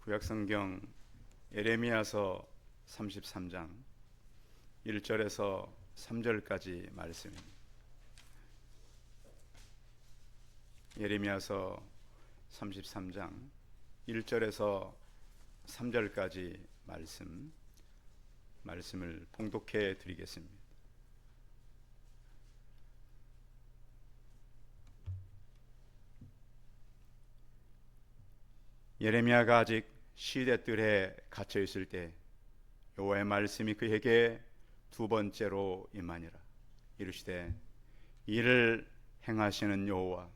구약성경 예레미야서 33장 1절에서 3절까지 말씀입니다. 예레미야서 33장 1절에서 3절까지 말씀을 봉독해 드리겠습니다. 예레미야가 아직 시대 뜰에 갇혀 있을 때 여호와의 말씀이 그에게 두 번째로 임하니라. 이르시되 이를 행하시는 여호와,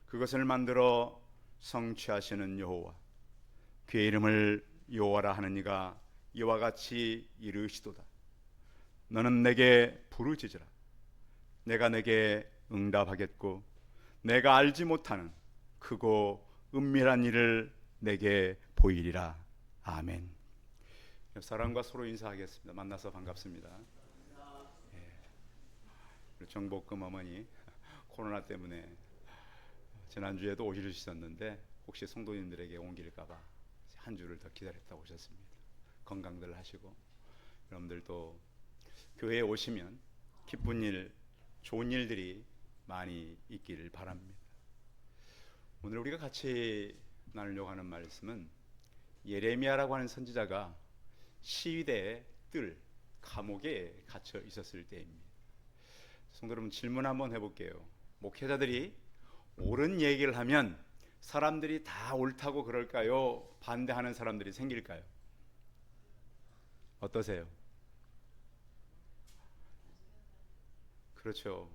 그것을 만들어 성취하시는 여호와, 그의 이름을 여호와라 하는 이가 이와 같이 이르시도다. 너는 내게 부르짖으라. 내가 내게 응답하겠고 내가 알지 못하는 크고 은밀한 일을 내게 보이리라. 아멘. 사랑과 서로 인사하겠습니다. 만나서 반갑습니다. 정복금 어머니 코로나 때문에 지난주에도 오실 수 있었는데 혹시 성도님들에게 옮길까봐 한 주를 더 기다렸다 오셨습니다. 건강들 하시고, 여러분들도 교회에 오시면 기쁜 일, 좋은 일들이 많이 있기를 바랍니다. 오늘 우리가 같이 나누려고 하는 말씀은 예레미야라고 하는 선지자가 시위대의 뜰, 감옥에 갇혀 있었을 때입니다. 성도 여러분, 질문 한번 해볼게요. 목회자들이 옳은 얘기를 하면 사람들이 다 옳다고 그럴까요? 반대하는 사람들이 생길까요? 어떠세요? 그렇죠.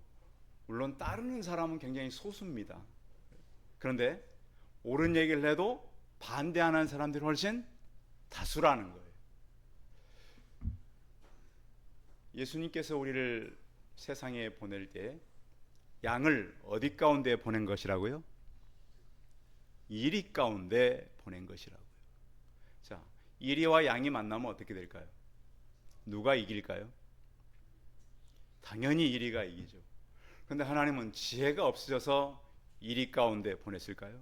물론 따르는 사람은 굉장히 소수입니다. 그런데 옳은 얘기를 해도 반대하는 사람들이 훨씬 다수라는 거예요. 예수님께서 우리를 세상에 보낼 때 양을 어디 가운데 보낸 것이라고요? 이리 가운데 보낸 것이라고요. 자, 이리와 양이 만나면 어떻게 될까요? 누가 이길까요? 당연히 이리가 이기죠. 그런데 하나님은 지혜가 없으셔서 이리 가운데 보냈을까요?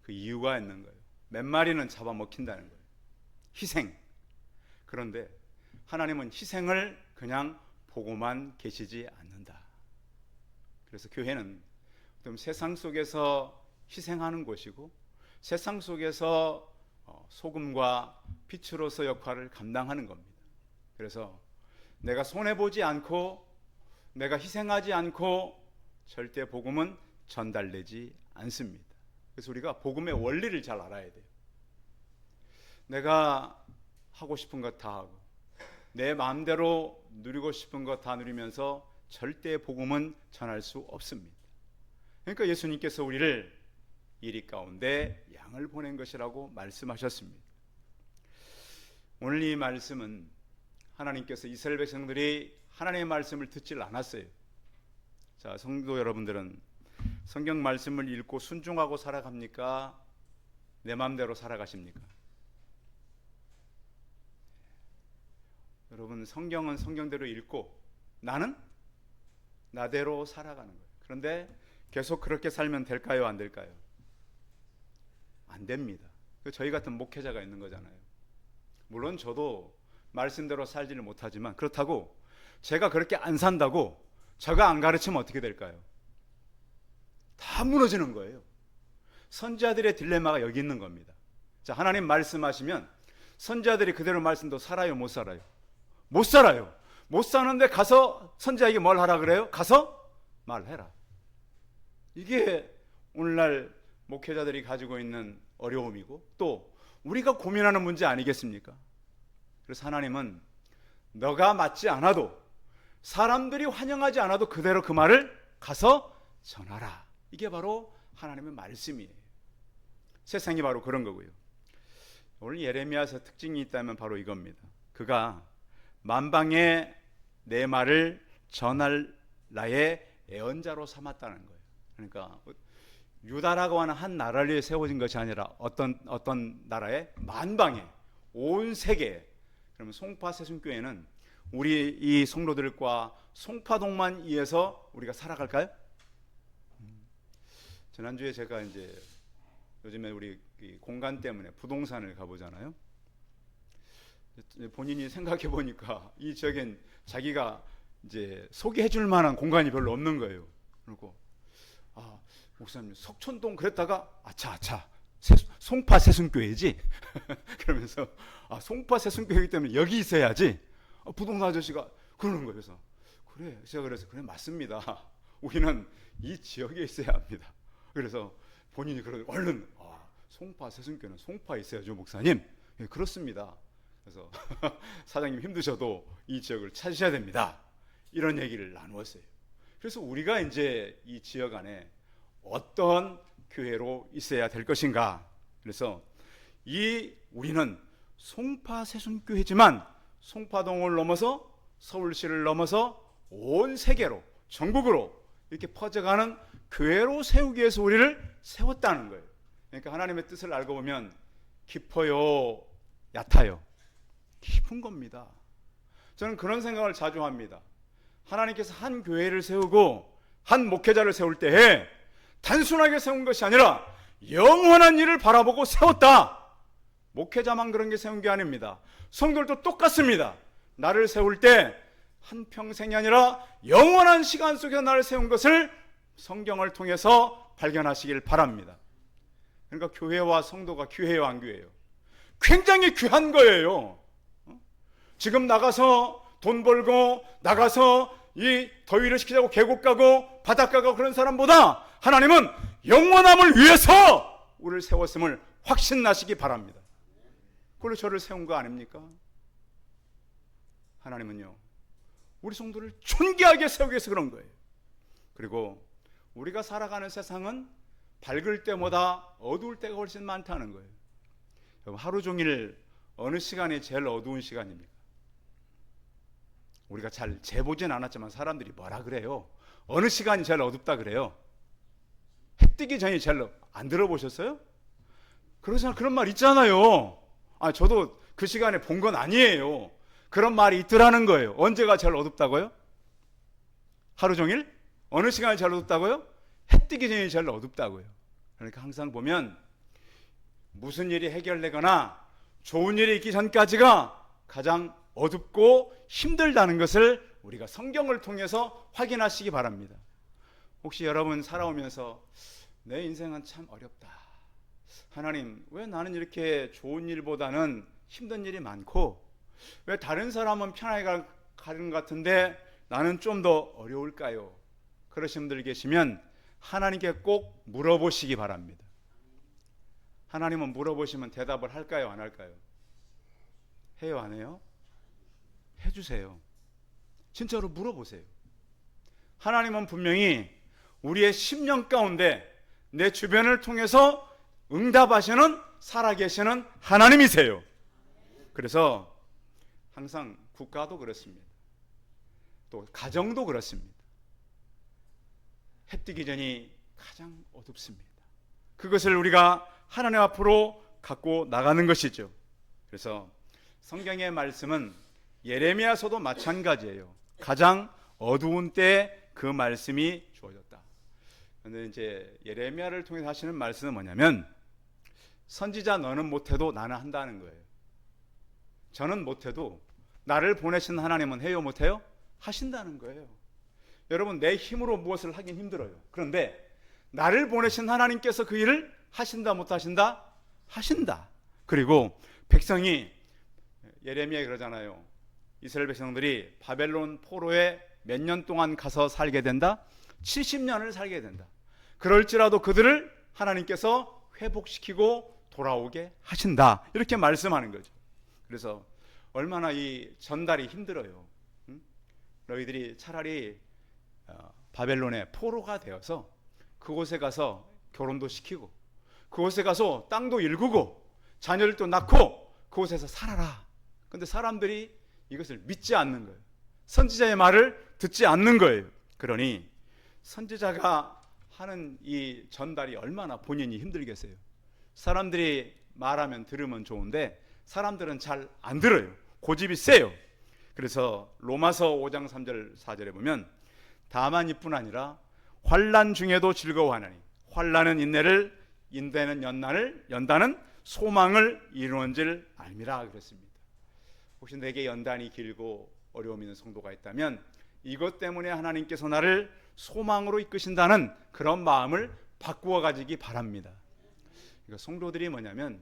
그 이유가 있는 거예요. 몇 마리는 잡아먹힌다는 거예요. 희생. 그런데 하나님은 희생을 그냥 보고만 계시지 않는다. 그래서 교회는 세상 속에서 희생하는 곳이고, 세상 속에서 소금과 빛으로서 역할을 감당하는 겁니다. 그래서 내가 손해보지 않고 내가 희생하지 않고 절대 복음은 전달되지 않습니다. 그래서 우리가 복음의 원리를 잘 알아야 돼요. 내가 하고 싶은 것 다 하고 내 마음대로 누리고 싶은 것 다 누리면서 절대 복음은 전할 수 없습니다. 그러니까 예수님께서 우리를 이리 가운데 양을 보낸 것이라고 말씀하셨습니다. 오늘 이 말씀은 하나님께서 이스라엘 백성들이 하나님의 말씀을 듣질 않았어요. 자, 성도 여러분들은 성경 말씀을 읽고 순종하고 살아갑니까? 내 마음대로 살아가십니까? 여러분, 성경은 성경대로 읽고 나는 나대로 살아가는 거예요. 그런데 계속 그렇게 살면 될까요? 안 될까요? 안 됩니다. 저희 같은 목회자가 있는 거잖아요. 물론 저도 말씀대로 살지를 못하지만 그렇다고 제가 그렇게 안 산다고 제가 안 가르치면 어떻게 될까요? 다 무너지는 거예요. 선지자들의 딜레마가 여기 있는 겁니다. 자, 하나님 말씀하시면 선지자들이 그대로 말씀도 살아요, 못 살아요? 못 살아요. 못 사는데 가서 선지자에게 뭘 하라 그래요? 가서 말해라. 이게 오늘날 목회자들이 가지고 있는 어려움이고 또 우리가 고민하는 문제 아니겠습니까? 그래서 하나님은 너가 맞지 않아도, 사람들이 환영하지 않아도 그대로 그 말을 가서 전하라. 이게 바로 하나님의 말씀이에요. 세상이 바로 그런 거고요. 오늘 예레미야서 특징이 있다면 바로 이겁니다. 그가 만방에 내 말을 전할 나의 애언자로 삼았다는 거예요. 그러니까 유다라고 하는 한 나라를 위해 세워진 것이 아니라 어떤 나라에 만방에 온 세계에. 그러면 송파 세순교회는 우리 이 성도들과 송파동만 위해서 우리가 살아갈까요? 지난주에 제가 이제 요즘에 우리 이 공간 때문에 부동산을 가보잖아요. 본인이 생각해 보니까 이 지역엔 자기가 이제 소개해줄 만한 공간이 별로 없는 거예요. 그리고 목사님 석촌동 그랬다가 아차 송파 세순교회지 그러면서 송파 세순교회이기 때문에 여기 있어야지. 부동산 아저씨가 그러는 거예요. 그래서 제가 그래 맞습니다. 우리는 이 지역에 있어야 합니다. 그래서 본인이 얼른 송파 세순교회는 송파에 있어야죠 목사님. 예, 그렇습니다. 그래서 사장님 힘드셔도 이 지역을 찾으셔야 됩니다. 이런 얘기를 나누었어요. 그래서 우리가 이제 이 지역 안에 어떤 교회로 있어야 될 것인가. 그래서 우리는 송파 세순교회지만 송파동을 넘어서 서울시를 넘어서 온 세계로 전국으로 이렇게 퍼져가는 교회로 세우기 위해서 우리를 세웠다는 거예요. 그러니까 하나님의 뜻을 알고 보면 깊어요, 얕아요? 깊은 겁니다. 저는 그런 생각을 자주 합니다. 하나님께서 한 교회를 세우고 한 목회자를 세울 때에 단순하게 세운 것이 아니라 영원한 일을 바라보고 세웠다. 목회자만 그런 게 세운 게 아닙니다. 성도들도 똑같습니다. 나를 세울 때 한평생이 아니라 영원한 시간 속에서 나를 세운 것을 성경을 통해서 발견하시길 바랍니다. 그러니까 교회와 성도가 귀해요, 안 귀해요? 굉장히 귀한 거예요. 지금 나가서 돈 벌고 나가서 이 더위를 식히자고 계곡 가고 바닷가 가고 그런 사람보다 하나님은 영원함을 위해서 우리를 세웠음을 확신나시기 바랍니다. 그걸로 저를 세운 거 아닙니까? 하나님은요, 우리 성도를 존귀하게 세우기 위해서 그런 거예요. 그리고 우리가 살아가는 세상은 밝을 때보다 어두울 때가 훨씬 많다는 거예요. 하루 종일 어느 시간이 제일 어두운 시간입니까? 우리가 잘 재보진 않았지만 사람들이 뭐라 그래요? 어느 시간이 제일 어둡다 그래요? 해 뜨기 전이 제일 안 들어보셨어요? 그런 말 있잖아요. 저도 그 시간에 본 건 아니에요. 그런 말이 있더라는 거예요. 언제가 제일 어둡다고요? 하루 종일? 어느 시간이 제일 어둡다고요? 해 뜨기 전이 제일 어둡다고요. 그러니까 항상 보면 무슨 일이 해결되거나 좋은 일이 있기 전까지가 가장 어둡고 힘들다는 것을 우리가 성경을 통해서 확인하시기 바랍니다. 혹시 여러분 살아오면서 내 인생은 참 어렵다. 하나님, 왜 나는 이렇게 좋은 일보다는 힘든 일이 많고 왜 다른 사람은 편하게 가는 것 같은데 나는 좀 더 어려울까요? 그러신 분들 계시면 하나님께 꼭 물어보시기 바랍니다. 하나님은 물어보시면 대답을 할까요? 안 할까요? 해요? 안 해요? 해주세요. 진짜로 물어보세요. 하나님은 분명히 우리의 심령 가운데 내 주변을 통해서 응답하시는 살아계시는 하나님이세요. 그래서 항상 국가도 그렇습니다. 또 가정도 그렇습니다. 해 뜨기 전이 가장 어둡습니다. 그것을 우리가 하나님 앞으로 갖고 나가는 것이죠. 그래서 성경의 말씀은 예레미야서도 마찬가지예요. 가장 어두운 때 그 말씀이 주어졌다. 그런데 이제 예레미야를 통해서 하시는 말씀은 뭐냐면 선지자 너는 못해도 나는 한다는 거예요. 저는 못해도 나를 보내신 하나님은 해요 못해요? 하신다는 거예요. 여러분 내 힘으로 무엇을 하긴 힘들어요. 그런데 나를 보내신 하나님께서 그 일을 하신다 못하신다? 하신다. 그리고 백성이 예레미야 그러잖아요. 이스라엘 백성들이 바벨론 포로에 몇 년 동안 가서 살게 된다? 70년을 살게 된다. 그럴지라도 그들을 하나님께서 회복시키고 돌아오게 하신다. 이렇게 말씀하는 거죠. 그래서 얼마나 이 전달이 힘들어요. 너희들이 차라리 바벨론의 포로가 되어서 그곳에 가서 결혼도 시키고 그곳에 가서 땅도 일구고 자녀들도 낳고 그곳에서 살아라. 그런데 사람들이 이것을 믿지 않는 거예요. 선지자의 말을 듣지 않는 거예요. 그러니 선지자가 하는 이 전달이 얼마나 본인이 힘들겠어요. 사람들이 말하면 들으면 좋은데 사람들은 잘 안 들어요. 고집이 세요. 그래서 로마서 5장 3절 4절에 보면 다만 이뿐 아니라 환난 중에도 즐거워하나니 환난은 인내를 인대는 연단은 소망을 이루는 줄 알미라 그랬습니다. 혹시 내게 연단이 길고 어려움 있는 성도가 있다면 이것 때문에 하나님께서 나를 소망으로 이끄신다는 그런 마음을 바꾸어 가지기 바랍니다. 그러니까 성도들이 뭐냐면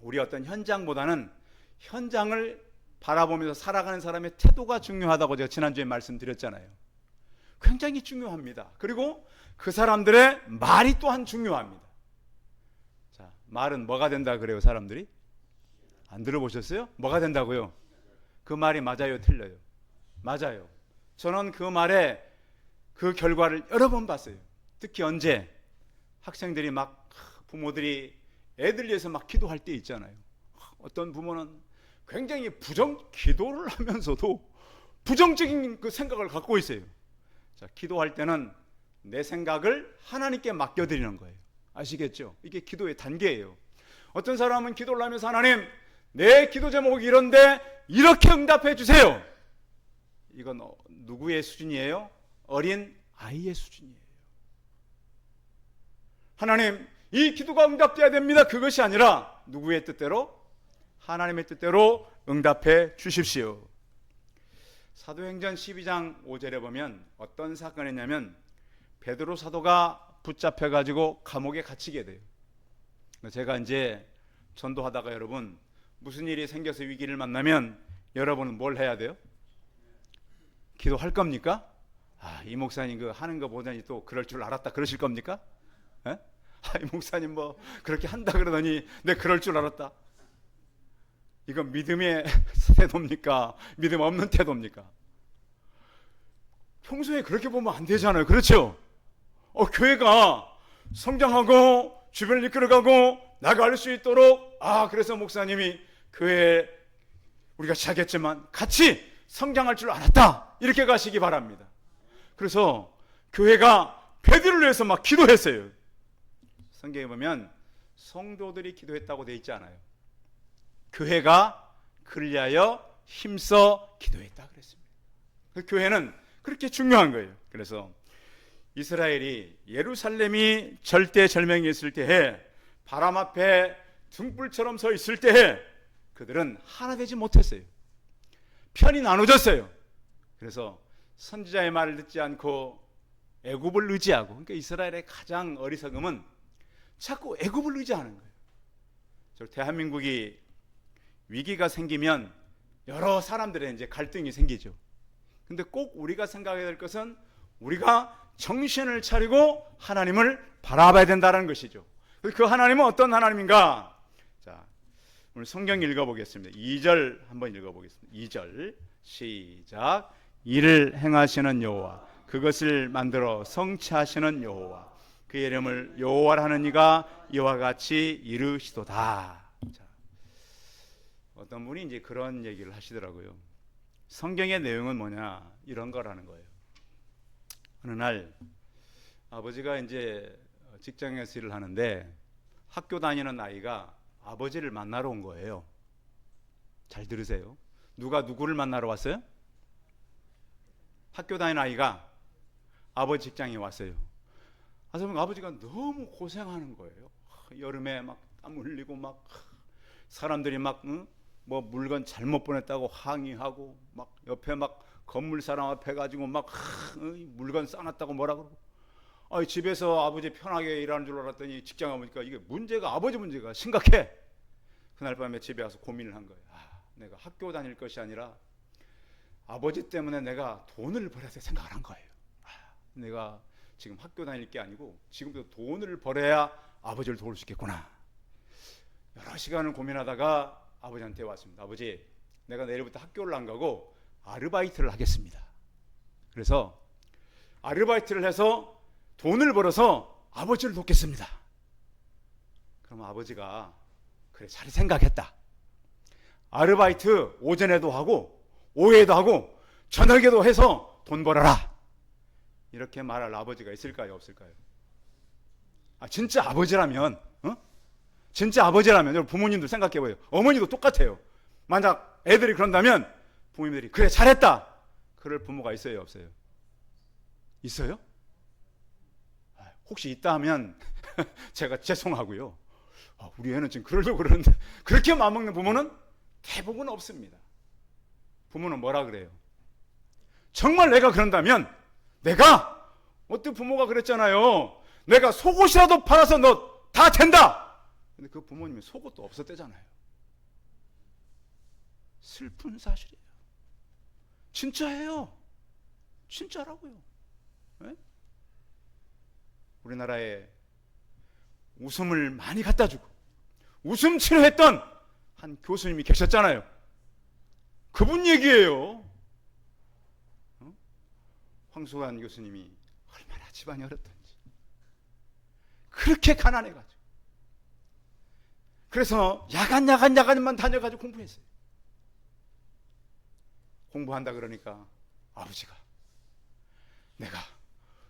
우리 어떤 현장보다는 현장을 바라보면서 살아가는 사람의 태도가 중요하다고 제가 지난주에 말씀드렸잖아요. 굉장히 중요합니다. 그리고 그 사람들의 말이 또한 중요합니다. 자, 말은 뭐가 된다 그래요, 사람들이? 안 들어보셨어요? 뭐가 된다고요? 그 말이 맞아요, 틀려요? 맞아요. 저는 그 말에 그 결과를 여러 번 봤어요. 특히 언제 학생들이 막 부모들이 애들 위해서 막 기도할 때 있잖아요. 어떤 부모는 굉장히 기도를 하면서도 부정적인 그 생각을 갖고 있어요. 자, 기도할 때는 내 생각을 하나님께 맡겨드리는 거예요. 아시겠죠? 이게 기도의 단계예요. 어떤 사람은 기도를 하면서 하나님, 내 기도 제목이 이런데 이렇게 응답해 주세요. 이건 누구의 수준이에요? 어린 아이의 수준이에요. 하나님, 이 기도가 응답돼야 됩니다. 그것이 아니라 누구의 뜻대로? 하나님의 뜻대로 응답해 주십시오. 사도행전 12장 5절에 보면 어떤 사건이냐면 베드로 사도가 붙잡혀가지고 감옥에 갇히게 돼요. 제가 이제 전도하다가 여러분 무슨 일이 생겨서 위기를 만나면 여러분은 뭘 해야 돼요? 기도할 겁니까? 이 목사님 그 하는 거 보더니 또 그럴 줄 알았다 그러실 겁니까? 이 목사님 뭐 그렇게 한다 그러더니 내 그럴 줄 알았다. 이건 믿음의 태도입니까? 믿음 없는 태도입니까? 평소에 그렇게 보면 안 되잖아요. 그렇죠? 교회가 성장하고 주변을 이끌어가고 나갈 수 있도록 그래서 목사님이 교회 우리가 시작했지만 같이 성장할 줄 알았다. 이렇게 가시기 바랍니다. 그래서 교회가 베드로를 위해서 막 기도했어요. 성경에 보면 성도들이 기도했다고 돼 있지 않아요. 교회가 그를 위하여 힘써 기도했다 그랬습니다. 교회는 그렇게 중요한 거예요. 그래서 이스라엘이 예루살렘이 절대절명이 있을 때에 바람 앞에 등불처럼 서 있을 때에 그들은 하나 되지 못했어요. 편이 나눠졌어요. 그래서 선지자의 말을 듣지 않고 애굽을 의지하고, 그러니까 이스라엘의 가장 어리석음은 자꾸 애굽을 의지하는 거예요. 대한민국이 위기가 생기면 여러 사람들의 이제 갈등이 생기죠. 근데 꼭 우리가 생각해야 될 것은 우리가 정신을 차리고 하나님을 바라봐야 된다는 것이죠. 그 하나님은 어떤 하나님인가? 자, 오늘 성경 읽어보겠습니다. 2절 한번 읽어보겠습니다. 2절 시작. 이를 행하시는 여호와, 그것을 만들어 성취하시는 여호와, 그의 이름을 여호와라 하는 이가 이와 같이 이르시도다. 자, 어떤 분이 이제 그런 얘기를 하시더라고요. 성경의 내용은 뭐냐? 이런 거라는 거예요. 어느 날 아버지가 이제 직장에서 일을 하는데 학교 다니는 아이가 아버지를 만나러 온 거예요. 잘 들으세요. 누가 누구를 만나러 왔어요? 학교 다니는 아이가 아버지 직장에 왔어요. 아버지가 너무 고생하는 거예요. 여름에 막 땀 흘리고 막 사람들이 막 뭐 물건 잘못 보냈다고 항의하고 막 옆에 막 건물 사람 앞에 가지고 막 물건 싸놨다고 뭐라 그러고, 집에서 아버지 편하게 일하는 줄 알았더니 직장 가보니까 이게 문제가 아버지 문제가 심각해. 그날 밤에 집에 와서 고민을 한 거예요. 내가 학교 다닐 것이 아니라 아버지 때문에 내가 돈을 벌어야 될 생각을 한 거예요. 내가 지금 학교 다닐 게 아니고 지금부터 돈을 벌어야 아버지를 도울 수 있겠구나. 여러 시간을 고민하다가 아버지한테 왔습니다. 아버지, 내가 내일부터 학교를 안 가고 아르바이트를 하겠습니다. 그래서 아르바이트를 해서 돈을 벌어서 아버지를 돕겠습니다. 그럼 아버지가 그래, 잘 생각했다. 아르바이트 오전에도 하고 오후에도 하고 저녁에도 해서 돈 벌어라. 이렇게 말할 아버지가 있을까요, 없을까요? 진짜 아버지라면, 진짜 아버지라면, 여러분 부모님들 생각해봐요. 어머니도 똑같아요. 만약 애들이 그런다면 부모님들이 그래, 잘했다. 그럴 부모가 있어요, 없어요? 있어요? 혹시 있다 하면 제가 죄송하고요. 우리 애는 지금 그러려고 그러는데 그렇게 마음먹는 부모는 대부분 없습니다. 부모는 뭐라 그래요? 정말 내가 그런다면 내가 어떤 부모가 그랬잖아요. 내가 속옷이라도 팔아서 너 다 된다. 근데 그 부모님이 속옷도 없었대잖아요. 슬픈 사실이에요. 진짜예요. 진짜라고요. 네? 우리나라에 웃음을 많이 갖다 주고 웃음 치료했던 한 교수님이 계셨잖아요. 그분 얘기예요. 황수관 교수님이 얼마나 집안이 어렵던지 그렇게 가난해가지고 그래서 야간만 다녀가지고 공부했어요. 공부한다 그러니까 아버지가 내가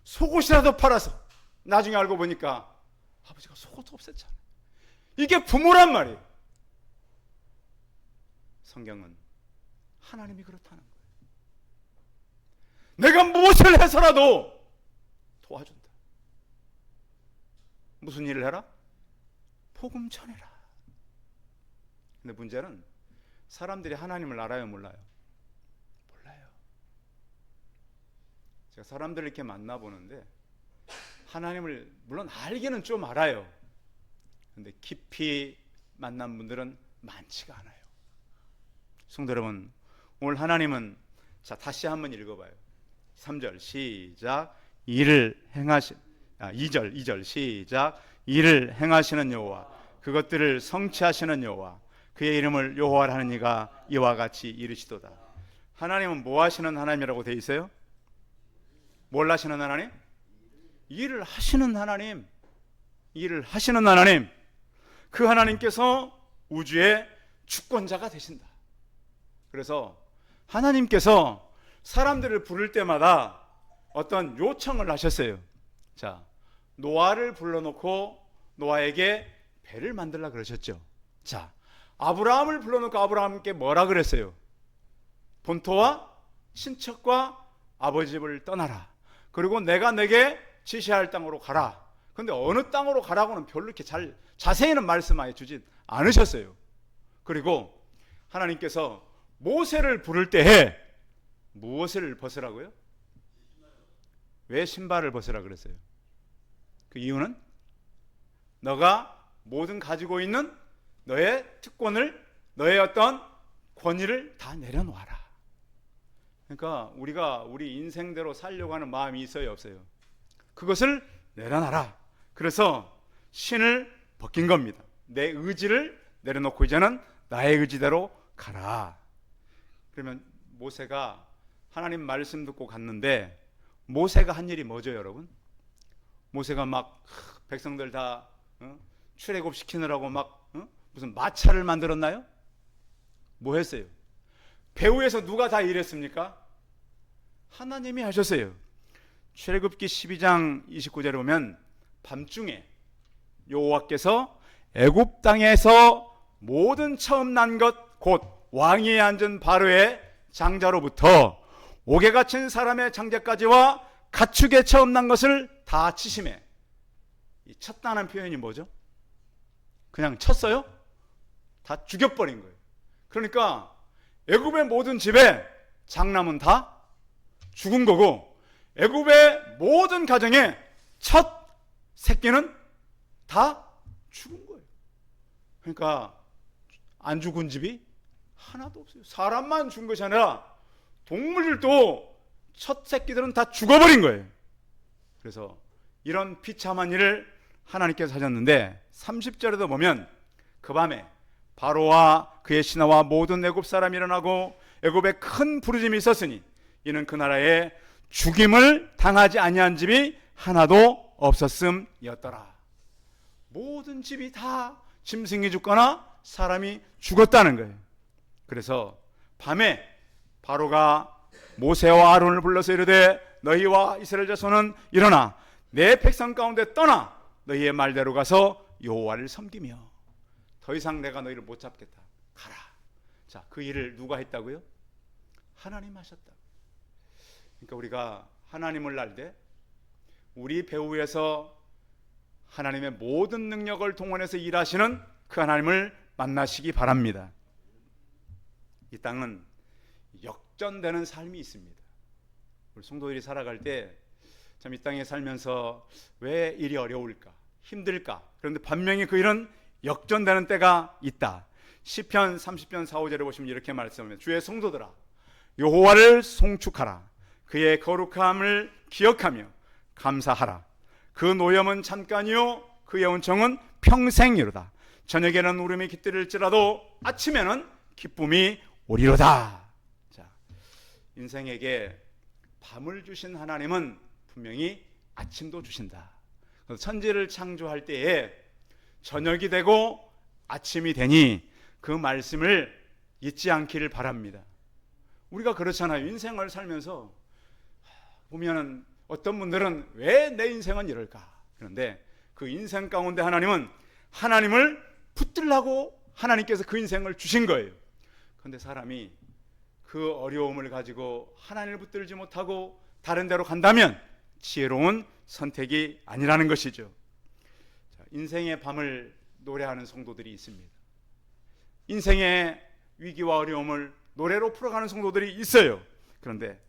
속옷이라도 팔아서 나중에 알고 보니까 아버지가 속옷도 없앴잖아요. 이게 부모란 말이에요. 성경은 하나님이 그렇다는 거예요. 내가 무엇을 해서라도 도와준다. 무슨 일을 해라? 복음 전해라. 근데 문제는 사람들이 하나님을 알아요, 몰라요? 몰라요. 제가 사람들을 이렇게 만나보는데 하나님을 물론 알기는 좀 알아요. 근데 깊이 만난 분들은 많지가 않아요. 성도 여러분, 오늘 하나님은 자 다시 한번 읽어봐요. 3절 시작. 2절 시작. 이를 행하시는 여호와 그것들을 성취하시는 여호와 그의 이름을 여호와라 하는 이가 이와 같이 이르시도다. 하나님은 뭐 하시는 하나님이라고 되어 있어요? 뭘 하시는 하나님? 일을 하시는 하나님. 일을 하시는 하나님. 그 하나님께서 우주의 주권자가 되신다. 그래서 하나님께서 사람들을 부를 때마다 어떤 요청을 하셨어요. 자, 노아를 불러놓고 노아에게 배를 만들라 그러셨죠. 자, 아브라함을 불러놓고 아브라함께 뭐라 그랬어요? 본토와 친척과 아버지 집을 떠나라. 그리고 내가 내게 지시할 땅으로 가라. 근데 어느 땅으로 가라고는 별로 이렇게 자세히는 말씀해 주진 않으셨어요. 그리고 하나님께서 모세를 부를 때에 무엇을 벗으라고요? 왜 신발을 벗으라 그랬어요? 그 이유는 너가 모든 가지고 있는 너의 특권을, 너의 어떤 권위를 다 내려놓아라. 그러니까 우리가 우리 인생대로 살려고 하는 마음이 있어요, 없어요? 그것을 내려놔라. 그래서 신을 벗긴 겁니다. 내 의지를 내려놓고 이제는 나의 의지대로 가라. 그러면 모세가 하나님 말씀 듣고 갔는데 모세가 한 일이 뭐죠, 여러분? 모세가 막 백성들 다 출애굽시키느라고 막 무슨 마차를 만들었나요? 뭐 했어요? 배후에서 누가 다 일했습니까? 하나님이 하셨어요. 출애굽기 12장 29절에 보면 밤중에 여호와께서 애굽 땅에서 모든 처음 난 것 곧 왕위에 앉은 바로의 장자로부터 옥에 갇힌 사람의 장자까지와 가축에 처음 난 것을 다 치심해. 이 쳤다는 표현이 뭐죠? 그냥 쳤어요? 다 죽여버린 거예요. 그러니까 애굽의 모든 집에 장남은 다 죽은 거고 애굽의 모든 가정에 첫 새끼는 다 죽은 거예요. 그러니까 안 죽은 집이 하나도 없어요. 사람만 죽은 것이 아니라 동물들도 첫 새끼들은 다 죽어버린 거예요. 그래서 이런 비참한 일을 하나님께서 하셨는데 30절에도 보면 그 밤에 바로와 그의 신하와 모든 애굽 사람이 일어나고 애굽에 큰 부르짐이 있었으니 이는 그 나라에 죽임을 당하지 아니한 집이 하나도 없었음이었더라. 모든 집이 다 짐승이 죽거나 사람이 죽었다는 거예요. 그래서 밤에 바로가 모세와 아론을 불러서 이르되 너희와 이스라엘 자손은 일어나 내 백성 가운데 떠나 너희의 말대로 가서 여호와를 섬기며 더 이상 내가 너희를 못 잡겠다. 가라. 자, 그 일을 누가 했다고요? 하나님 하셨다. 그러니까 우리가 하나님을 알 때 우리 배후에서 하나님의 모든 능력을 동원해서 일하시는 그 하나님을 만나시기 바랍니다. 이 땅은 역전되는 삶이 있습니다. 우리 성도들이 살아갈 때 참 이 땅에 살면서 왜 일이 어려울까, 힘들까? 그런데 반면에 그 일은 역전되는 때가 있다. 시편 30편 4, 5절에 보시면 이렇게 말씀합니다. 주의 성도들아, 여호와를 송축하라. 그의 거룩함을 기억하며 감사하라. 그 노염은 잠깐이요 그의 온청은 평생이로다. 저녁에는 울음이 깃들일지라도 아침에는 기쁨이 오리로다. 자, 인생에게 밤을 주신 하나님은 분명히 아침도 주신다. 천지를 창조할 때에 저녁이 되고 아침이 되니 그 말씀을 잊지 않기를 바랍니다. 우리가 그렇잖아요. 인생을 살면서 보면은 어떤 분들은 왜 내 인생은 이럴까? 그런데 그 인생 가운데 하나님은 하나님을 붙들라고 하나님께서 그 인생을 주신 거예요. 그런데 사람이 그 어려움을 가지고 하나님을 붙들지 못하고 다른 데로 간다면 지혜로운 선택이 아니라는 것이죠. 자, 인생의 밤을 노래하는 성도들이 있습니다. 인생의 위기와 어려움을 노래로 풀어가는 성도들이 있어요. 그런데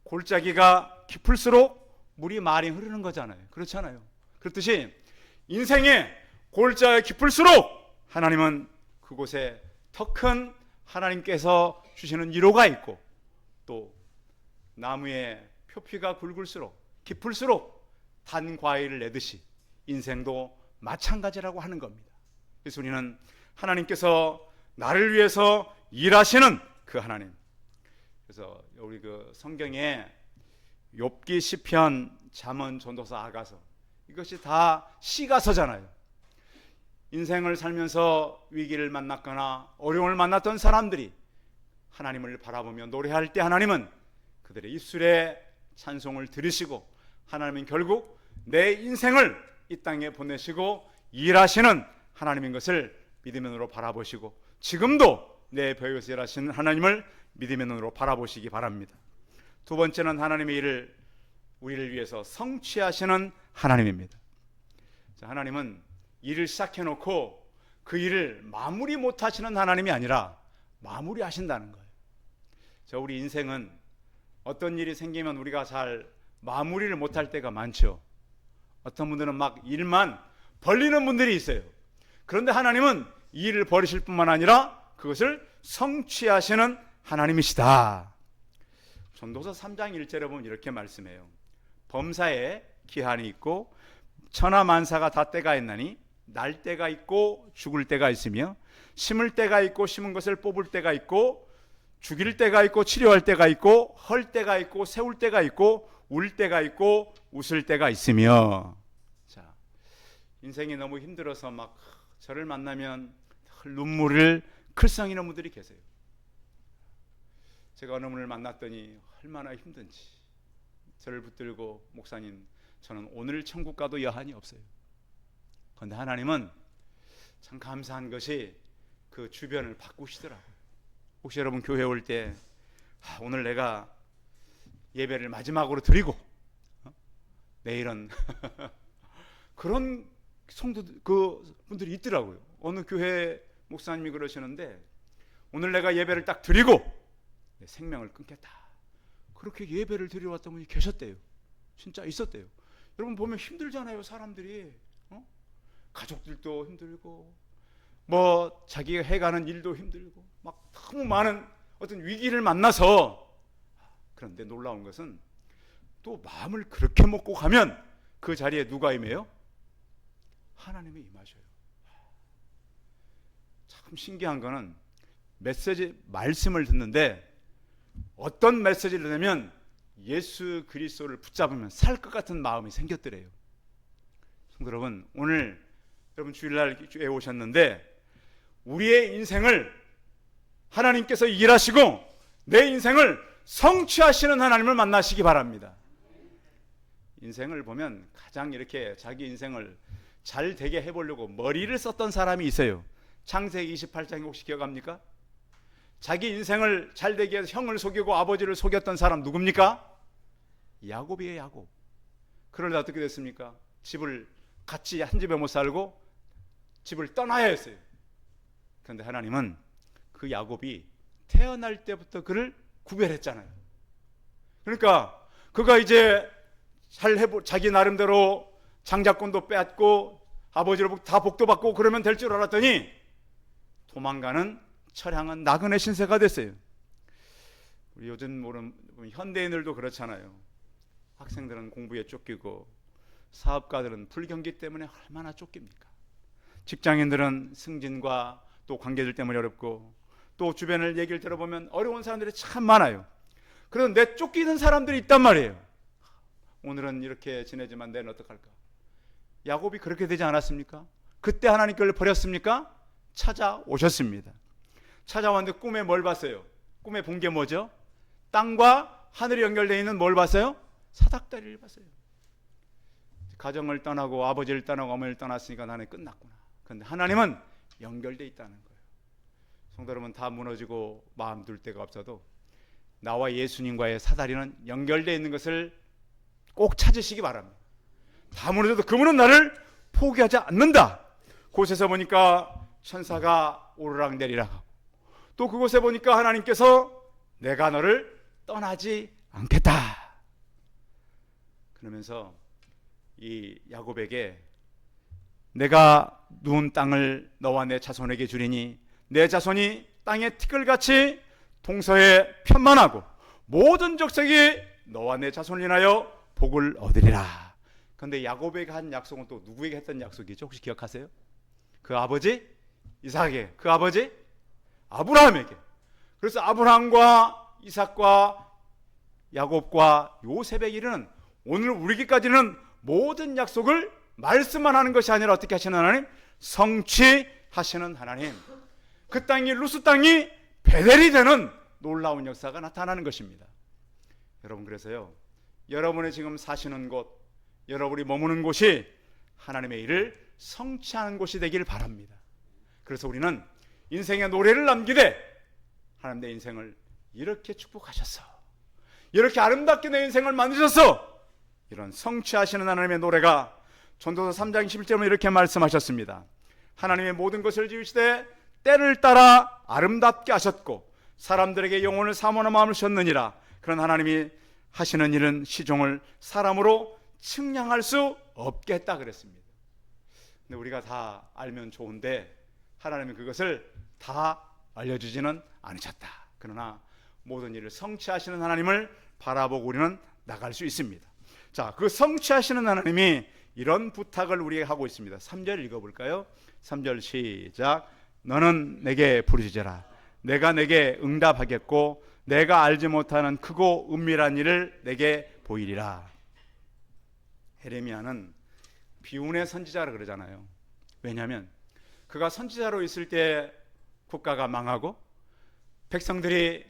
골짜기가 깊을수록 물이 많이 흐르는 거잖아요. 그렇잖아요. 그렇듯이 인생의 골짜기가 깊을수록 하나님은 그곳에 더 큰 하나님께서 주시는 위로가 있고, 또 나무의 표피가 굵을수록 깊을수록 단 과일을 내듯이 인생도 마찬가지라고 하는 겁니다. 그래서 우리는 하나님께서 나를 위해서 일하시는 그 하나님. 그래서 우리 그 성경에 욥기, 시편, 잠언, 전도서, 아가서, 이것이 다 시가서잖아요. 인생을 살면서 위기를 만났거나 어려움을 만났던 사람들이 하나님을 바라보며 노래할 때 하나님은 그들의 입술에 찬송을 들으시고, 하나님은 결국 내 인생을 이 땅에 보내시고 일하시는 하나님인 것을 믿음의 눈으로 바라보시고, 지금도 내 벽에서 일하시는 하나님을 믿음의 눈으로 바라보시기 바랍니다. 두 번째는 하나님의 일을 우리를 위해서 성취하시는 하나님입니다. 자, 하나님은 일을 시작해놓고 그 일을 마무리 못하시는 하나님이 아니라 마무리하신다는 거예요. 자, 우리 인생은 어떤 일이 생기면 우리가 잘 마무리를 못할 때가 많죠. 어떤 분들은 막 일만 벌리는 분들이 있어요. 그런데 하나님은 이 일을 벌이실 뿐만 아니라 그것을 성취하시는 하나님이시다. 전도서 3장 1절에 보면 이렇게 말씀해요. 범사에 기한이 있고 천하 만사가 다 때가 있나니 날 때가 있고 죽을 때가 있으며 심을 때가 있고 심은 것을 뽑을 때가 있고 죽일 때가 있고 치료할 때가 있고 헐 때가 있고 세울 때가 있고 울 때가 있고 웃을 때가 있으며. 자, 인생이 너무 힘들어서 막 저를 만나면 눈물을 글썽이는 분들이 계세요. 제가 어느 분을 만났더니 얼마나 힘든지 저를 붙들고, 목사님, 저는 오늘 천국 가도 여한이 없어요. 그런데 하나님은 참 감사한 것이 그 주변을 바꾸시더라고요. 혹시 여러분 교회 올 때 오늘 내가 예배를 마지막으로 드리고 내일은 그런 성도들, 그 분들이 있더라고요. 어느 교회 목사님이 그러시는데 오늘 내가 예배를 딱 드리고 내 생명을 끊겠다, 그렇게 예배를 드려왔던 분이 계셨대요. 진짜 있었대요. 여러분 보면 힘들잖아요. 사람들이 가족들도 힘들고 뭐 자기가 해가는 일도 힘들고 막 너무 많은 어떤 위기를 만나서, 그런데 놀라운 것은 또 마음을 그렇게 먹고 가면 그 자리에 누가 임해요? 하나님이 임하셔요. 참 신기한 거는 말씀을 듣는데 어떤 메시지를 듣냐면 예수 그리스도를 붙잡으면 살 것 같은 마음이 생겼더래요. 성도 여러분, 오늘 여러분 주일날에 오셨는데 우리의 인생을 하나님께서 일하시고 내 인생을 성취하시는 하나님을 만나시기 바랍니다. 인생을 보면 가장 이렇게 자기 인생을 잘 되게 해보려고 머리를 썼던 사람이 있어요. 창세기 28장 혹시 기억합니까? 자기 인생을 잘 되게 해서 형을 속이고 아버지를 속였던 사람 누굽니까? 야곱이에요. 야곱. 그러다 어떻게 됐습니까? 집을 같이 한 집에 못 살고 집을 떠나야 했어요. 그런데 하나님은 그 야곱이 태어날 때부터 그를 구별했잖아요. 그러니까 그가 이제 자기 나름대로 장자권도 빼앗고 아버지로부터 다 복도 받고 그러면 될 줄 알았더니 도망가는 처량한 나그네 신세가 됐어요. 우리 요즘 현대인들도 그렇잖아요. 학생들은 공부에 쫓기고 사업가들은 불경기 때문에 얼마나 쫓깁니까? 직장인들은 승진과 또 관계들 때문에 어렵고 또 주변을 얘기를 들어보면 어려운 사람들이 참 많아요. 그런데 쫓기는 사람들이 있단 말이에요. 오늘은 이렇게 지내지만 내일은 어떡할까? 야곱이 그렇게 되지 않았습니까? 그때 하나님께를 버렸습니까? 찾아오셨습니다. 찾아왔는데 꿈에 뭘 봤어요? 꿈에 본 게 뭐죠? 땅과 하늘이 연결되어 있는 뭘 봤어요? 사닥다리를 봤어요. 가정을 떠나고 아버지를 떠나고 어머니를 떠났으니까 나는 끝났구나. 그런데 하나님은 연결되어 있다는 거예요. 성도 여러분, 다 무너지고 마음 둘 데가 없어도 나와 예수님과의 사다리는 연결되어 있는 것을 꼭 찾으시기 바랍니다. 다 무너져도 그분은 나를 포기하지 않는다. 곳에서 보니까 천사가 오르락내리락 하고 또 그곳에 보니까 하나님께서 내가 너를 떠나지 않겠다. 그러면서 이 야곱에게 내가 누운 땅을 너와 내 자손에게 주리니 내 자손이 땅의 티끌같이 동서에 편만하고 모든 족속이 너와 내 자손을 인하여 복을 얻으리라. 그런데 야곱에게 한 약속은 또 누구에게 했던 약속이죠? 혹시 기억하세요? 그 아버지 이삭에게, 그 아버지 아브라함에게. 그래서 아브라함과 이삭과 야곱과 요셉에게 이르는 오늘 우리에게까지는 모든 약속을 말씀만 하는 것이 아니라 어떻게 하시는 하나님? 성취하시는 하나님. 그 땅이 루스 땅이 베델이 되는 놀라운 역사가 나타나는 것입니다. 여러분, 그래서요, 여러분이 지금 사시는 곳, 여러분이 머무는 곳이 하나님의 일을 성취하는 곳이 되길 바랍니다. 그래서 우리는 인생의 노래를 남기되 하나님 내 인생을 이렇게 축복하셨어, 이렇게 아름답게 내 인생을 만드셨어, 이런 성취하시는 하나님의 노래가 전도서 3장 11절에 이렇게 말씀하셨습니다. 하나님의 모든 것을 지으시되 때를 따라 아름답게 하셨고 사람들에게 영혼을 사모하는 마음을 주셨느니라. 그런 하나님이 하시는 일은 시종을 사람으로 측량할 수 없게 했다 그랬습니다. 근데 우리가 다 알면 좋은데 하나님은 그것을 다 알려주지는 않으셨다. 그러나 모든 일을 성취하시는 하나님을 바라보고 우리는 나갈 수 있습니다. 자, 그 성취하시는 하나님이 이런 부탁을 우리에게 하고 있습니다. 3절 읽어볼까요? 3절 시작. 너는 내게 부르짖어라. 내가 내게 응답하겠고 내가 알지 못하는 크고 은밀한 일을 내게 보이리라. 에레미야는 비운의 선지자라 그러잖아요. 왜냐하면 그가 선지자로 있을 때 국가가 망하고 백성들이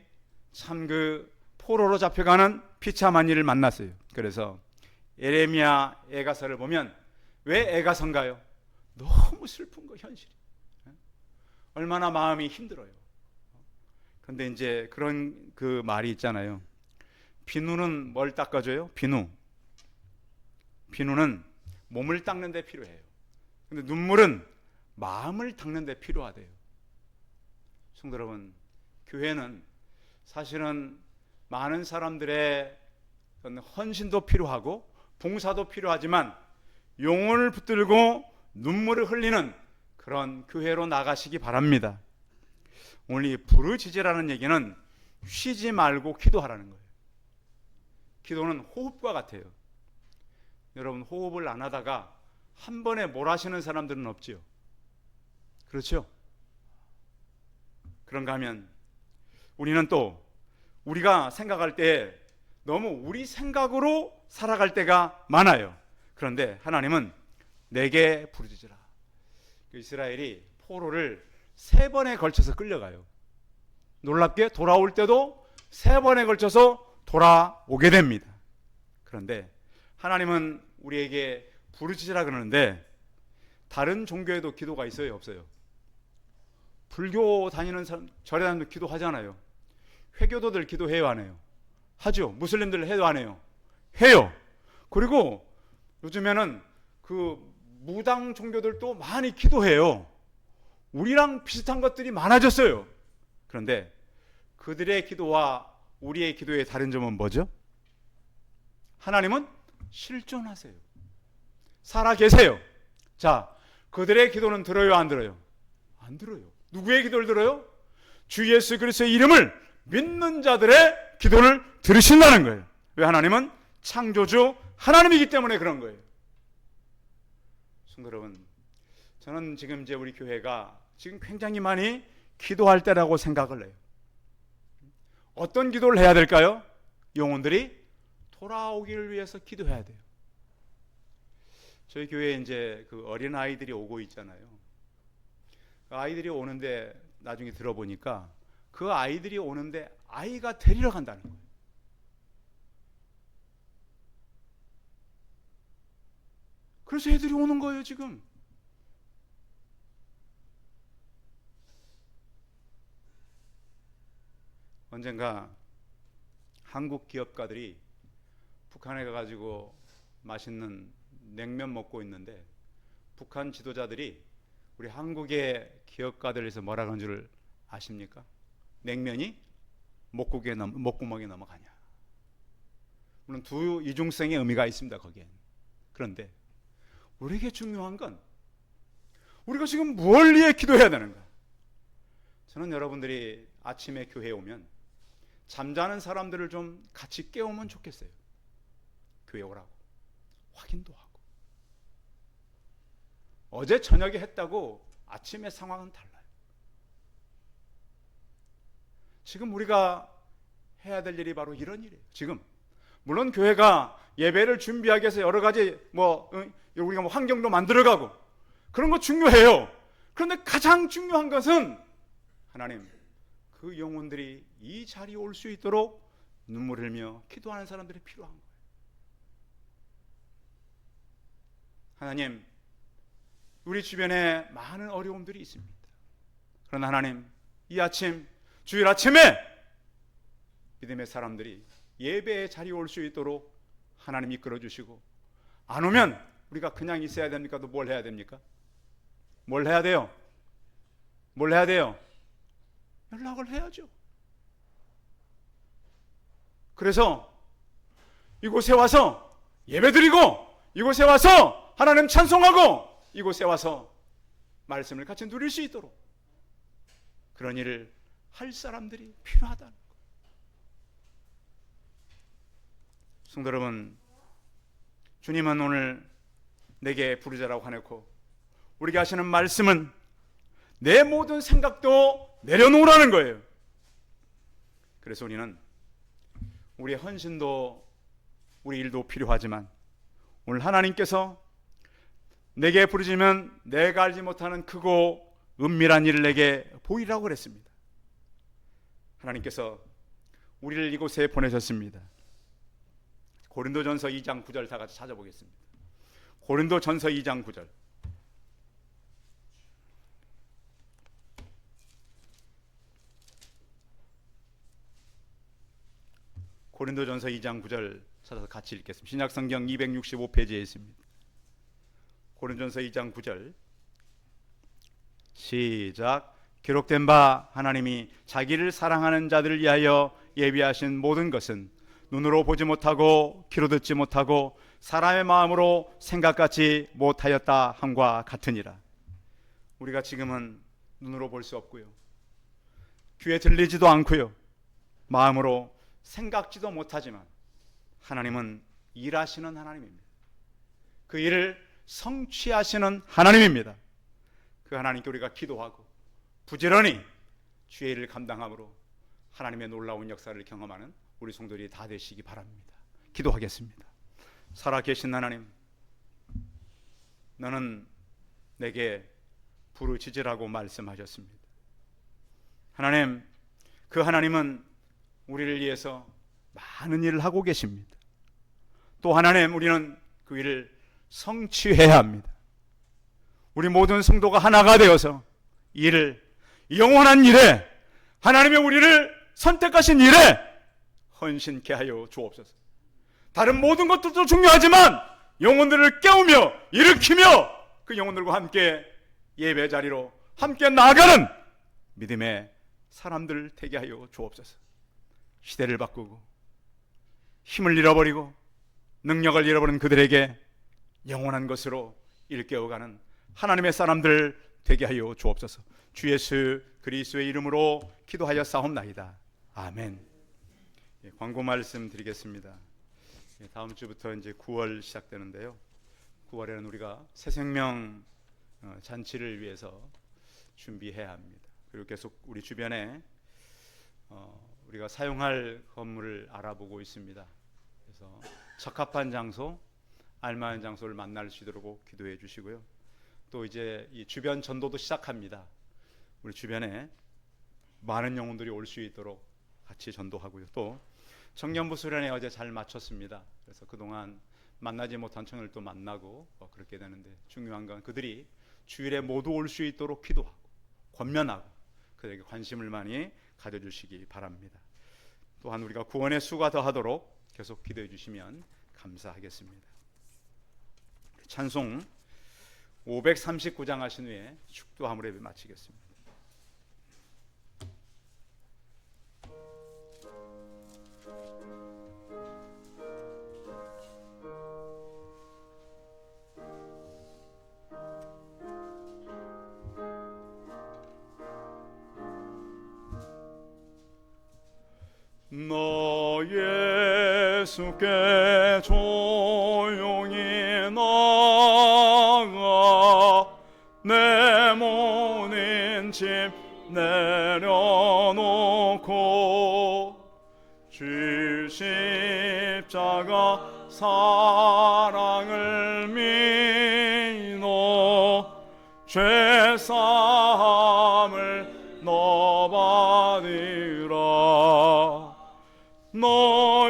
참 그 포로로 잡혀가는 비참한 일을 만났어요. 그래서 에레미야 애가서를 보면 왜 애가서인가요? 너무 슬픈 거 현실이. 얼마나 마음이 힘들어요. 그런데 이제 그런 그 말이 있잖아요. 비누는 뭘 닦아줘요? 비누는 몸을 닦는 데 필요해요. 근데 눈물은 마음을 닦는 데 필요하대요. 성도 여러분, 교회는 사실은 많은 사람들의 헌신도 필요하고 봉사도 필요하지만 영혼을 붙들고 눈물을 흘리는 그런 교회로 나가시기 바랍니다. 오늘 이 부르짖으라는 얘기는 쉬지 말고 기도하라는 거예요. 기도는 호흡과 같아요. 여러분, 호흡을 안 하다가 한 번에 몰아쉬는 사람들은 없지요. 그렇죠? 그런가 하면 우리는 또 우리가 생각할 때 너무 우리 생각으로 살아갈 때가 많아요. 그런데 하나님은 내게 부르짖으라. 이스라엘이 포로를 3번에 걸쳐서 끌려가요. 놀랍게 돌아올 때도 3번에 걸쳐서 돌아오게 됩니다. 그런데 하나님은 우리에게 부르짖으라 그러는데 다른 종교에도 기도가 있어요, 없어요? 불교 다니는 사람, 절에 다니는 기도하잖아요. 회교도들 기도해요, 안 해요? 하죠. 무슬림들 해도 안 해요? 해요. 그리고 요즘에는 그 무당 종교들도 많이 기도해요. 우리랑 비슷한 것들이 많아졌어요. 그런데 그들의 기도와 우리의 기도의 다른 점은 뭐죠? 하나님은 실존하세요. 살아계세요. 자, 그들의 기도는 들어요, 안 들어요? 안 들어요. 누구의 기도를 들어요? 주 예수 그리스도의 이름을 믿는 자들의 기도를 들으신다는 거예요. 왜? 하나님은 창조주 하나님이기 때문에 그런 거예요. 성도 여러분, 저는 지금 이제 우리 교회가 지금 굉장히 많이 기도할 때라고 생각을 해요. 어떤 기도를 해야 될까요? 영혼들이 돌아오기를 위해서 기도해야 돼요. 저희 교회에 이제 그 어린 아이들이 오고 있잖아요. 그 아이들이 오는데 나중에 들어보니까 그 아이들이 오는데 아이가 데리러 간다는 거예요. 그래서 애들이 오는 거예요, 지금. 언젠가 한국 기업가들이 북한에 가가지고 맛있는 냉면 먹고 있는데 북한 지도자들이 우리 한국의 기업가들에서 뭐라 그런 줄 아십니까? 냉면이 목구멍에 넘어가냐. 물론 두 이중성의 의미가 있습니다, 거기엔. 그런데 우리에게 중요한 건 우리가 지금 뭘 위해 기도해야 되는가? 저는 여러분들이 아침에 교회에 오면 잠자는 사람들을 좀 같이 깨우면 좋겠어요. 교회 오라고 확인도 하고. 어제 저녁에 했다고 아침의 상황은 달라요. 지금 우리가 해야 될 일이 바로 이런 일이에요. 지금 물론 교회가 예배를 준비하기 위해서 여러 가지 우리가 환경도 만들어가고 그런 거 중요해요. 그런데 가장 중요한 것은 하나님, 그 영혼들이 이 자리에 올 수 있도록 눈물 흘리며 기도하는 사람들이 필요한 거예요. 하나님, 우리 주변에 많은 어려움들이 있습니다. 그러나 하나님, 이 아침, 주일 아침에 믿음의 사람들이 예배의 자리에 올 수 있도록 하나님 이끌어 주시고, 안 오면 우리가 그냥 있어야 됩니까? 또 뭘 해야 됩니까? 뭘 해야 돼요? 뭘 해야 돼요? 연락을 해야죠. 그래서 이곳에 와서 예배드리고, 이곳에 와서 하나님 찬송하고, 이곳에 와서 말씀을 같이 누릴 수 있도록 그런 일을 할 사람들이 필요하다는 거예요. 성도 여러분, 주님은 오늘 내게 부르자라고 하놓고 우리가 하시는 말씀은 내 모든 생각도 내려놓으라는 거예요. 그래서 우리는 우리의 헌신도 우리 일도 필요하지만 오늘 하나님께서 내게 부르시면 내가 알지 못하는 크고 은밀한 일을 내게 보이라고 그랬습니다. 하나님께서 우리를 이곳에 보내셨습니다. 고린도전서 2장 9절 다 같이 찾아보겠습니다. 고린도전서 2장 9절. 고린도전서 2장 9절 찾아서 같이 읽겠습니다. 신약성경 265페이지에 있습니다. 고린도전서 2장 9절 시작. 기록된 바 하나님이 자기를 사랑하는 자들을 위하여 예비하신 모든 것은 눈으로 보지 못하고 귀로 듣지 못하고 사람의 마음으로 생각같이 못하였다 함과 같으니라. 우리가 지금은 눈으로 볼 수 없고요, 귀에 들리지도 않고요, 마음으로 생각지도 못하지만 하나님은 일하시는 하나님입니다. 그 일을 성취하시는 하나님입니다. 그 하나님께 우리가 기도하고 부지런히 주의 일을 감당함으로 하나님의 놀라운 역사를 경험하는 우리 성도들이 다 되시기 바랍니다. 기도하겠습니다. 살아계신 하나님, 너는 내게 부르짖으라고 말씀하셨습니다. 하나님, 그 하나님은 우리를 위해서 많은 일을 하고 계십니다. 또 하나님, 우리는 그 일을 성취해야 합니다. 우리 모든 성도가 하나가 되어서 이 일을, 영원한 일에, 하나님의 우리를 선택하신 일에 헌신케 하여 주옵소서. 다른 모든 것들도 중요하지만 영혼들을 깨우며 일으키며 그 영혼들과 함께 예배 자리로 함께 나아가는 믿음의 사람들 되게 하여 주옵소서. 시대를 바꾸고 힘을 잃어버리고 능력을 잃어버린 그들에게 영원한 것으로 일깨워가는 하나님의 사람들 되게 하여 주옵소서. 주 예수 그리스도의 이름으로 기도하여 싸움나이다. 아멘. 광고 말씀 드리겠습니다. 다음 주부터 이제 9월 시작되는데요. 9월에는 우리가 새 생명 잔치를 위해서 준비해야 합니다. 그리고 계속 우리 주변에 우리가 사용할 건물을 알아보고 있습니다. 그래서 적합한 장소, 알만한 장소를 만날 수 있도록 기도해 주시고요. 또 이제 이 주변 전도도 시작합니다. 우리 주변에 많은 영혼들이 올 수 있도록 같이 전도하고요. 또 청년부 수련회 어제 잘 마쳤습니다. 그래서 그동안 만나지 못한 청년을 또 만나고 그렇게 되는데, 중요한 건 그들이 주일에 모두 올 수 있도록 기도하고 권면하고 그들에게 관심을 많이 가져주시기 바랍니다. 또한 우리가 구원의 수가 더하도록 계속 기도해 주시면 감사하겠습니다. 찬송 539장 하신 후에 축도함으로 예배 마치겠습니다. 너 예수께 조용히 나가 내 모든 짐 내려놓고 주 십자가 사랑을 믿어 죄사함을 너 받으라. 너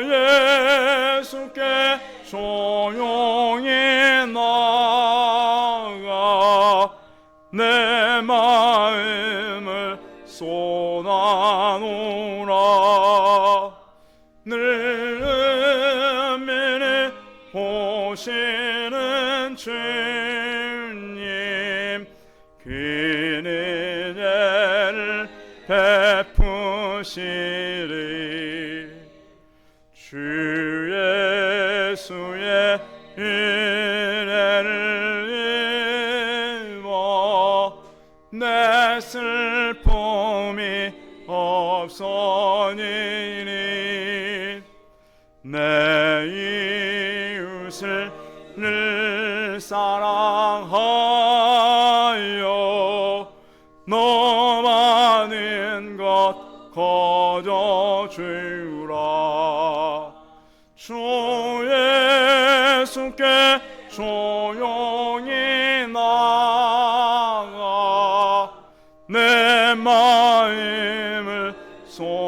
예수께 조용히 나가 내 마음을 쏟아놓으라. 늘 은밀히 보시는 주님 그 은혜를 베푸시리. 주 예수의 은혜를 입어 내 슬픔이 없어지니 내 이웃을 늘 사랑하여 너 많은 것 거저주라. 주 예수께 조용히 나가 내 마음을 쏟아놓으라.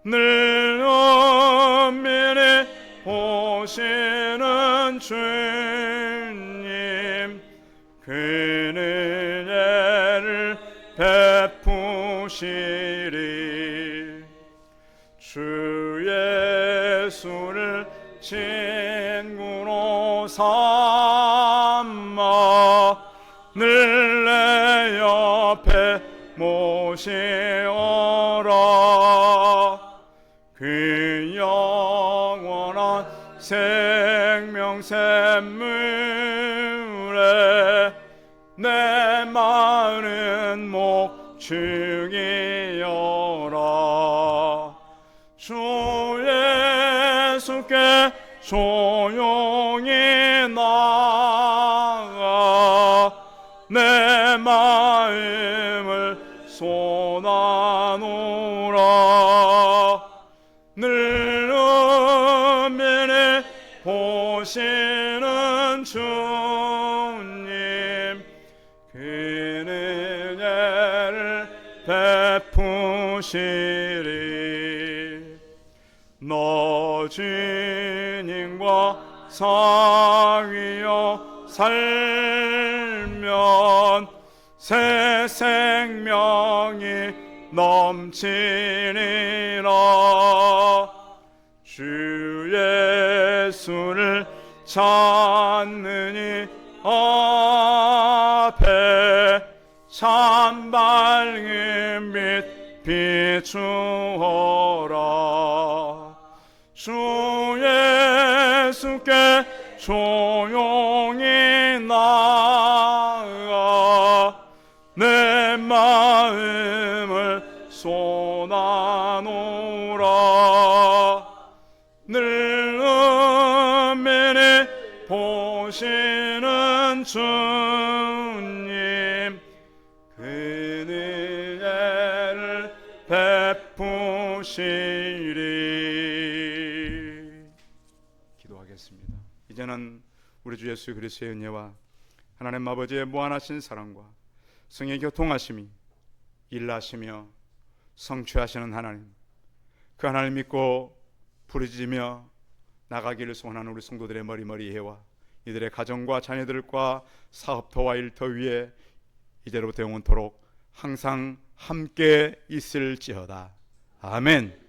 늘 은밀히 보시는 주님 그 은혜를 베푸시리. 주 예수를 친구로 삼아 늘 내 옆에 모시어라. 그 영원한 생명 샘물에 내 마음은 목축이여라. 주 예수께 조용히 나가 내 마음을 쏟아놓으라. 늘 은밀히 보시는 주님 그 은혜를 베푸시리. 너 주님과 사귀어 살면 새 생명이 넘치리라. 주 예수를 찾느니 앞에 참 밝은 빛 비추어라. 주 예수께 조용히 나아 내 마음을 쏟아놓으라. 늘 은밀히 보시는 주님, 그 은혜를 베푸시리. 기도하겠습니다. 이제는 우리 주 예수 그리스도의 은혜와 하나님 아버지의 무한하신 사랑과 성의 교통하심이 일하시며 성취하시는 하나님, 그 하나님 믿고 부르짖으며 나가기를 소원하는 우리 성도들의 머리머리해와 이들의 가정과 자녀들과 사업터와 일터 위에 이제로부터 영원토록 항상 함께 있을지어다. 아멘.